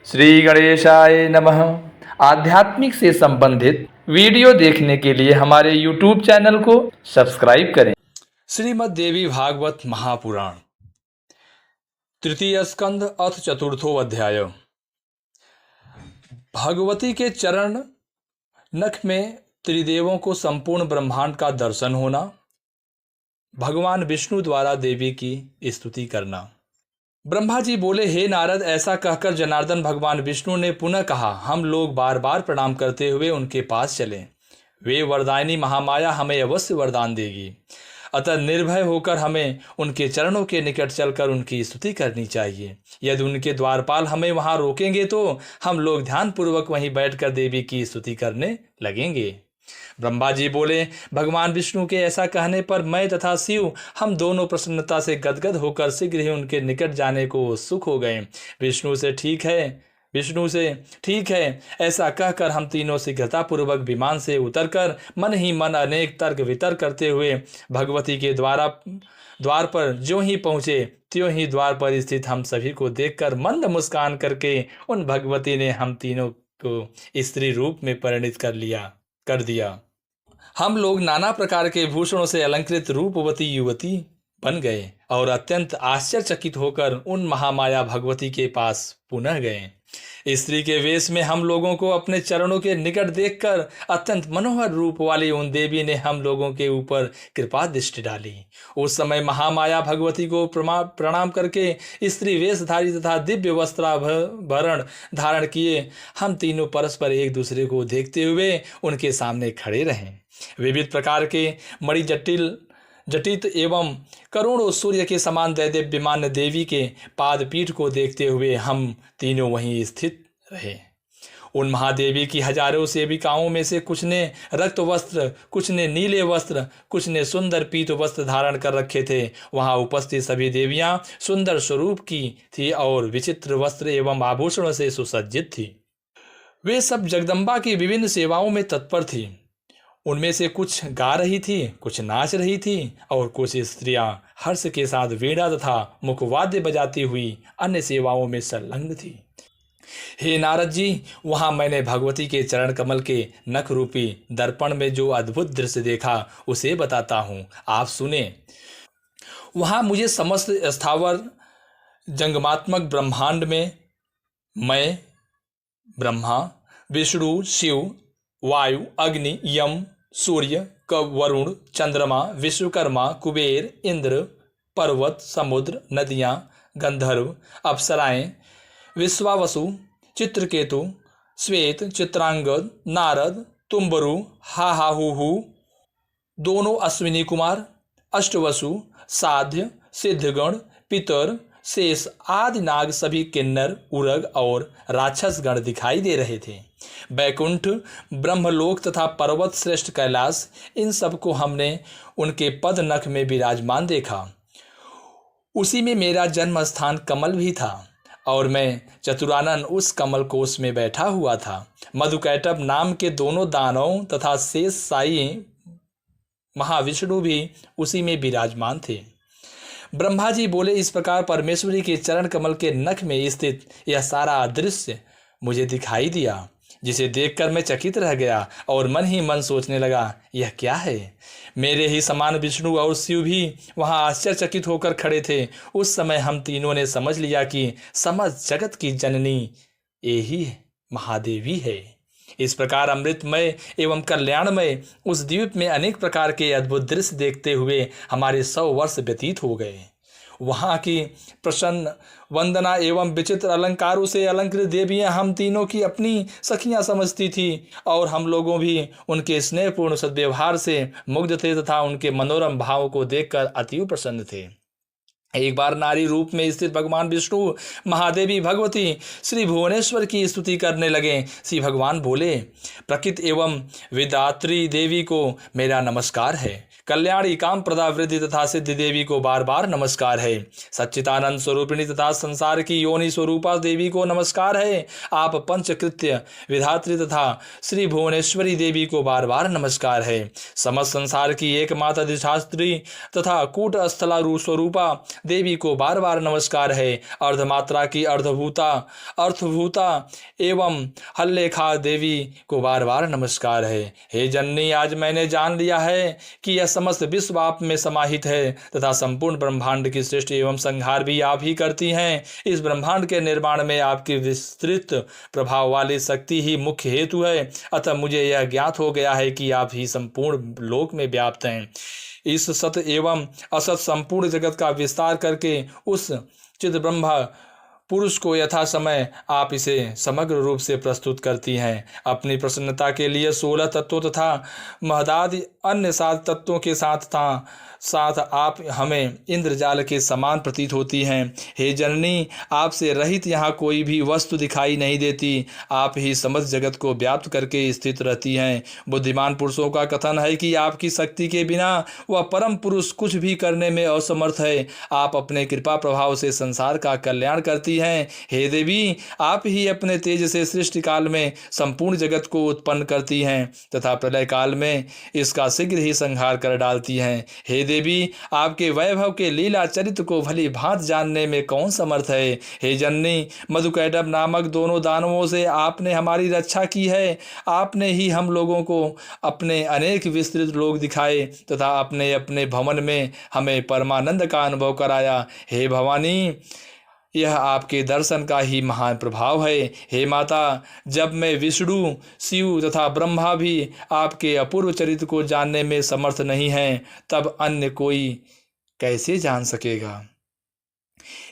श्री गणेशाय नमः। आध्यात्मिक से संबंधित वीडियो देखने के लिए हमारे YouTube चैनल को सब्सक्राइब करें। श्रीमद् देवी भागवत महापुराण तृतीय स्कंद अथ चतुर्थो अध्याय। भगवती के चरण नख में त्रिदेवों को संपूर्ण ब्रह्मांड का दर्शन होना, भगवान विष्णु द्वारा देवी की स्तुति करना। ब्रह्मा जी बोले, हे नारद, ऐसा कहकर जनार्दन भगवान विष्णु ने पुनः कहा, हम लोग बार बार प्रणाम करते हुए उनके पास चलें। वे वरदायिनी महामाया हमें अवश्य वरदान देगी, अतः निर्भय होकर हमें उनके चरणों के निकट चलकर उनकी स्तुति करनी चाहिए। यदि उनके द्वारपाल हमें वहां रोकेंगे तो हम लोग ध्यानपूर्वक वहीं बैठकर देवी की स्तुति करने लगेंगे। ब्रह्मा जी बोले, भगवान विष्णु के ऐसा कहने पर मैं तथा शिव हम दोनों प्रसन्नता से गदगद होकर शीघ्र ही उनके निकट जाने को उत्सुक हो गए। विष्णु से ठीक है ऐसा कहकर हम तीनों शीघ्रतापूर्वक विमान से उतरकर मन ही मन अनेक तर्क वितर्क करते हुए भगवती के द्वार पर ज्यों ही पहुँचे त्यों ही द्वार पर स्थित हम सभी को देखकर मंद मुस्कान करके उन भगवती ने हम तीनों को स्त्री रूप में परिणित कर दिया। हम लोग नाना प्रकार के भूषणों से अलंकृत रूपवती युवती बन गए और अत्यंत आश्चर्यचकित होकर उन महामाया भगवती के पास पुनः गए। स्त्री के वेश में हम लोगों को अपने चरणों के निकट देखकर अत्यंत मनोहर रूप वाली उन देवी ने हम लोगों के ऊपर कृपा दृष्टि डाली। उस समय महामाया भगवती को प्रणाम करके स्त्री वेशधारी तथा दिव्य वस्त्राभरण धारण किए हम तीनों परस्पर एक दूसरे को देखते हुए उनके सामने खड़े रहे। विविध प्रकार के मणि जटित एवं करोड़ों सूर्य के समान दैदिप्यमान देवी के पादपीठ को देखते हुए हम तीनों वहीं स्थित रहे। उन महादेवी की हजारों सेविकाओं में से कुछ ने रक्त वस्त्र, कुछ ने नीले वस्त्र, कुछ ने सुंदर पीत वस्त्र धारण कर रखे थे। वहां उपस्थित सभी देवियां सुंदर स्वरूप की थी और विचित्र वस्त्र एवं आभूषणों से सुसज्जित थी। वे सब जगदम्बा की विभिन्न सेवाओं में तत्पर थी। उनमें से कुछ गा रही थी, कुछ नाच रही थी और कुछ स्त्रियां हर्ष के साथ वीणा तथा मुखवाद्य बजाती हुई अन्य सेवाओं में संलग्न थी। हे नारद जी, वहां मैंने भगवती के चरण कमल के नख रूपी दर्पण में जो अद्भुत दृश्य देखा उसे बताता हूँ, आप सुने। वहां मुझे समस्त स्थावर जंगमात्मक ब्रह्मांड में मैं, ब्रह्मा, विष्णु, शिव, वायु, अग्नि, यम, सूर्य, वरुण, चंद्रमा, विश्वकर्मा, कुबेर, इंद्र, पर्वत, समुद्र, नदियां, गंधर्व, अप्सराएं, विश्वावसु, चित्रकेतु, श्वेत, चित्रांगद, नारद, तुम्बरु, हाहाहू, दोनों अश्विनी कुमार, अष्टवसु, साध्य, सिद्धगण, पितर, शेष आदि नाग सभी किन्नर, उरग और राक्षस गण दिखाई दे रहे थे। बैकुंठ, ब्रह्मलोक तथा पर्वत श्रेष्ठ कैलाश, इन सबको हमने उनके पद नख में विराजमान देखा। उसी में मेरा जन्म स्थान कमल भी था और मैं चतुरानन उस कमल कोष में बैठा हुआ था। मधुकैटभ नाम के दोनों दानव तथा शेष साई महाविष्णु भी उसी में विराजमान थे। ब्रह्मा जी बोले, इस प्रकार परमेश्वरी के चरण कमल के नख में स्थित यह सारा दृश्य मुझे दिखाई दिया, जिसे देखकर मैं चकित रह गया और मन ही मन सोचने लगा, यह क्या है। मेरे ही समान विष्णु और शिव भी वहां आश्चर्यचकित होकर खड़े थे। उस समय हम तीनों ने समझ लिया कि समस्त जगत की जननी यही महादेवी है। इस प्रकार अमृतमय एवं कल्याणमय उस द्वीप में अनेक प्रकार के अद्भुत दृश्य देखते हुए हमारे 100 वर्ष व्यतीत हो गए। वहाँ की प्रसन्न वंदना एवं विचित्र अलंकारों से अलंकृत देवियां हम तीनों की अपनी सखियां समझती थी और हम लोगों भी उनके स्नेहपूर्ण सद्व्यवहार से मुग्ध थे तथा उनके मनोरम भावों को देखकर अतीव प्रसन्न थे। एक बार नारी रूप में स्थित भगवान विष्णु महादेवी भगवती श्री भुवनेश्वर की स्तुति करने लगे। श्री भगवान बोले, प्रकृति एवं विदात्री देवी को मेरा नमस्कार है। कल्याणी काम प्रदा वृद्धि तथा सिद्धि देवी को बार बार नमस्कार है। सच्चिदानंद स्वरूपिणी तथा संसार की योनि स्वरूपा देवी को नमस्कार है। आप पंचकृत्य विधात्री तथा श्री भुवनेश्वरी देवी को बार बार नमस्कार है। समस्त संसार की एकमात्र अधिष्ठात्री तथा कूट स्थला स्वरूपा देवी को बार बार नमस्कार है। अर्धमात्रा की अर्थभूता एवं हल्लेखा देवी को बार बार नमस्कार है। हे जननी, आज मैंने जान लिया है कि यह समस्त विश्व आप में समाहित है तथा संपूर्ण ब्रह्मांड की सृष्टि एवं संहार भी आप ही करती हैं। इस ब्रह्मांड के निर्माण में आपकी विस्तृत प्रभाव वाली शक्ति ही मुख्य हेतु है। अतः मुझे यह ज्ञात हो गया है कि आप ही संपूर्ण लोक में व्याप्त हैं। इस सत एवं असत संपूर्ण जगत का विस्तार करके उस चिद ब्रह्म पुरुष को यथा समय आप इसे समग्र रूप से प्रस्तुत करती हैं। अपनी प्रसन्नता के लिए 16 तत्वों तथा महदादि अन्य 7 तत्वों के साथ आप हमें इंद्रजाल के समान प्रतीत होती हैं। हे जननी, आपसे रहित यहाँ कोई भी वस्तु दिखाई नहीं देती। आप ही समस्त जगत को व्याप्त करके स्थित रहती हैं। बुद्धिमान पुरुषों का कथन है कि आपकी शक्ति के बिना वह परम पुरुष कुछ भी करने में असमर्थ है। आप अपने कृपा प्रभाव से संसार का कल्याण करती हैं। हे देवी, आप ही अपने तेज से सृष्टि काल में संपूर्ण जगत को उत्पन्न करती हैं तथा प्रलय काल में इसका शीघ्र ही संहार कर डालती हैं। हे देवी, आपके वैभव के लीला चरित्र को भली भांति जानने में कौन समर्थ है। हे जननी, मधुकैटभ नामक दोनों दानवों से आपने हमारी रक्षा की है। आपने ही हम लोगों को अपने अनेक विस्तृत लोक दिखाए तथा अपने अपने भवन में हमें परमानंद का अनुभव कराया। हे भवानी, यह आपके दर्शन का ही महान प्रभाव है। हे माता, जब मैं विष्णु, शिव तथा ब्रह्मा भी आपके अपूर्व चरित्र को जानने में समर्थ नहीं हैं, तब अन्य कोई कैसे जान सकेगा।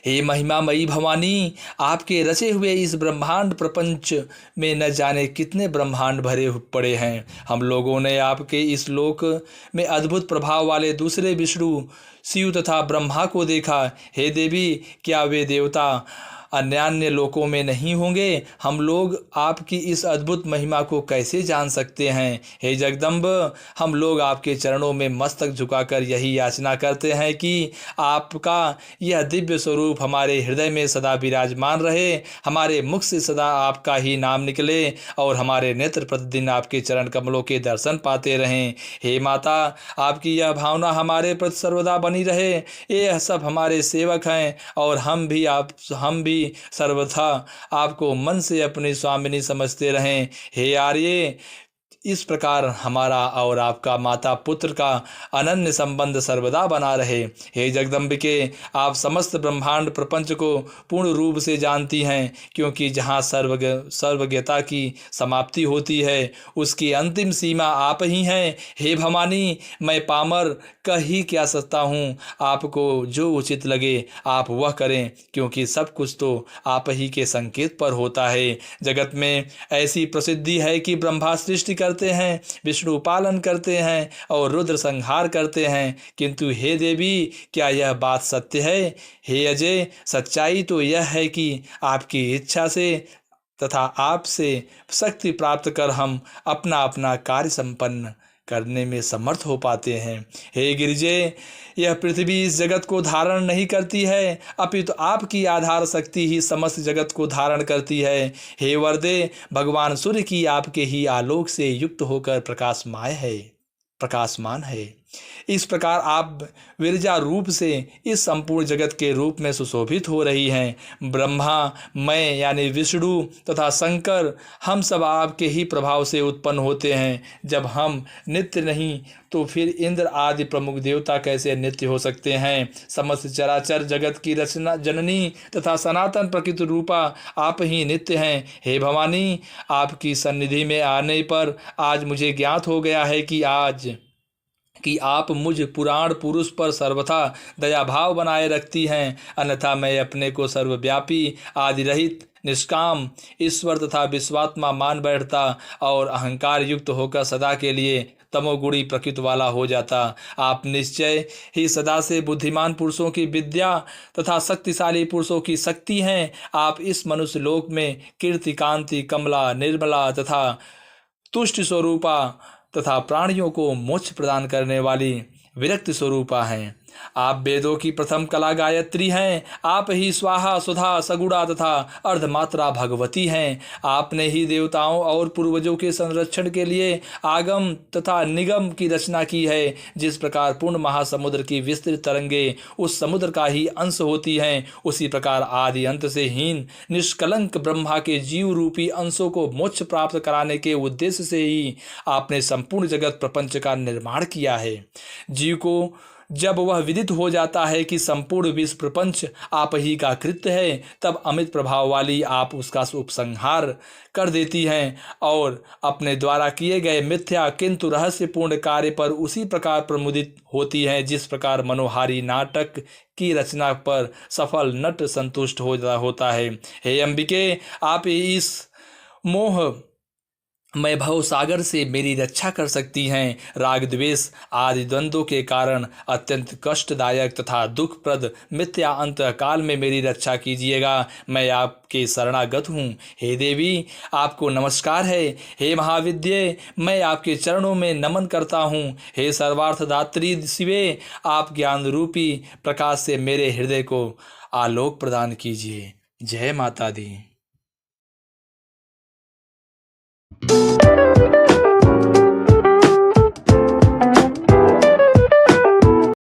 हे महिमामयी भवानी, आपके रचे हुए इस ब्रह्मांड प्रपंच में न जाने कितने ब्रह्मांड भरे पड़े हैं। हम लोगों ने आपके इस लोक में अद्भुत प्रभाव वाले दूसरे विष्णु, शिव तथा ब्रह्मा को देखा। हे देवी, क्या वे देवता अन्यान्य लोकों में नहीं होंगे? हम लोग आपकी इस अद्भुत महिमा को कैसे जान सकते हैं। हे जगदम्ब, हम लोग आपके चरणों में मस्तक झुकाकर यही याचना करते हैं कि आपका यह दिव्य स्वरूप हमारे हृदय में सदा विराजमान रहे, हमारे मुख से सदा आपका ही नाम निकले और हमारे नेत्र प्रतिदिन आपके चरण कमलों के दर्शन पाते रहें। हे माता, आपकी यह भावना हमारे प्रति सर्वदा बनी रहे। यह सब हमारे सेवक हैं और हम भी सर्वथा आपको मन से अपनी स्वामिनी समझते रहें। हे आर्य, इस प्रकार हमारा और आपका माता पुत्र का अनन्य संबंध सर्वदा बना रहे। हे जगदम्बिके, आप समस्त ब्रह्मांड प्रपंच को पूर्ण रूप से जानती हैं, क्योंकि जहाँ सर्वज्ञता की समाप्ति होती है उसकी अंतिम सीमा आप ही हैं। हे भवानी, मैं पामर कह ही क्या सकता हूँ। आपको जो उचित लगे आप वह करें, क्योंकि सब कुछ तो आप ही के संकेत पर होता है। जगत में ऐसी प्रसिद्धि है कि ब्रह्मा सृष्टि करते हैं, विष्णु पालन करते हैं और रुद्र संहार करते हैं, किंतु हे देवी, क्या यह बात सत्य है? हे अजय, सच्चाई तो यह है कि आपकी इच्छा से तथा आपसे शक्ति प्राप्त कर हम अपना अपना कार्य संपन्न करने में समर्थ हो पाते हैं। हे गिरिजे, यह पृथ्वी इस जगत को धारण नहीं करती है, अपितु आपकी आधार शक्ति ही समस्त जगत को धारण करती है। हे वरदे, भगवान सूर्य की आपके ही आलोक से युक्त होकर प्रकाशमान है। इस प्रकार आप विरजा रूप से इस संपूर्ण जगत के रूप में सुशोभित हो रही हैं। ब्रह्मा, मैं यानी विष्णु तथा शंकर, हम सब आपके ही प्रभाव से उत्पन्न होते हैं। जब हम नित्य नहीं तो फिर इंद्र आदि प्रमुख देवता कैसे नित्य हो सकते हैं। समस्त चराचर जगत की रचना जननी तथा सनातन प्रकृति रूपा आप ही नित्य हैं। हे भवानी, आपकी सन्निधि में आने पर आज मुझे ज्ञात हो गया है कि आप मुझ पुराण पुरुष पर सर्वथा दया भाव बनाए रखती हैं, अन्यथा मैं अपने को सर्वव्यापी, आदि रहित, निष्काम ईश्वर तथा विश्वात्मा मान बैठता और अहंकार युक्त होकर सदा के लिए तमोगुणी प्रकृति वाला हो जाता। आप निश्चय ही सदा से बुद्धिमान पुरुषों की विद्या तथा शक्तिशाली पुरुषों की शक्ति हैं। आप इस मनुष्य लोक में कीर्ति, कांति, कमला, निर्मला तथा तुष्ट स्वरूपा तथा प्राणियों को मोक्ष प्रदान करने वाली विरक्त स्वरूपा हैं। आप वेदों की प्रथम कला गायत्री हैं। आप ही स्वाहा सुधा सगुणा तथा अर्धमात्रा भगवती हैं। आपने ही देवताओं और पूर्वजों के संरक्षण के लिए आगम तथा निगम की रचना की है। जिस प्रकार पूर्ण महासमुद्र की विस्तृत तरंगे उस समुद्र का ही अंश होती हैं, उसी प्रकार आदि अंत से हीन निष्कलंक ब्रह्मा के जीव रूपी अंशों को मोक्ष प्राप्त कराने के उद्देश्य से ही आपने संपूर्ण जगत प्रपंच का निर्माण किया है। जीव को जब वह विदित हो जाता है कि संपूर्ण विश्व प्रपंच आप ही का कृत्य है, तब अमित प्रभाव वाली आप उसका उपसंहार कर देती हैं और अपने द्वारा किए गए मिथ्या किंतु रहस्यपूर्ण कार्य पर उसी प्रकार प्रमुदित होती हैं जिस प्रकार मनोहारी नाटक की रचना पर सफल नट संतुष्ट होता है। हे अंबिके, आप इस मोह मैं भव सागर से मेरी रक्षा कर सकती हैं। राग द्वेष आदि द्वंद्वों के कारण अत्यंत कष्टदायक तथा दुखप्रद मिथ्या अंत काल में मेरी रक्षा कीजिएगा। मैं आपके शरणागत हूँ। हे देवी, आपको नमस्कार है। हे महाविद्ये, मैं आपके चरणों में नमन करता हूँ। हे सर्वार्थदात्री शिवे, आप ज्ञान रूपी प्रकाश से मेरे हृदय को आलोक प्रदान कीजिए। जय माता दी।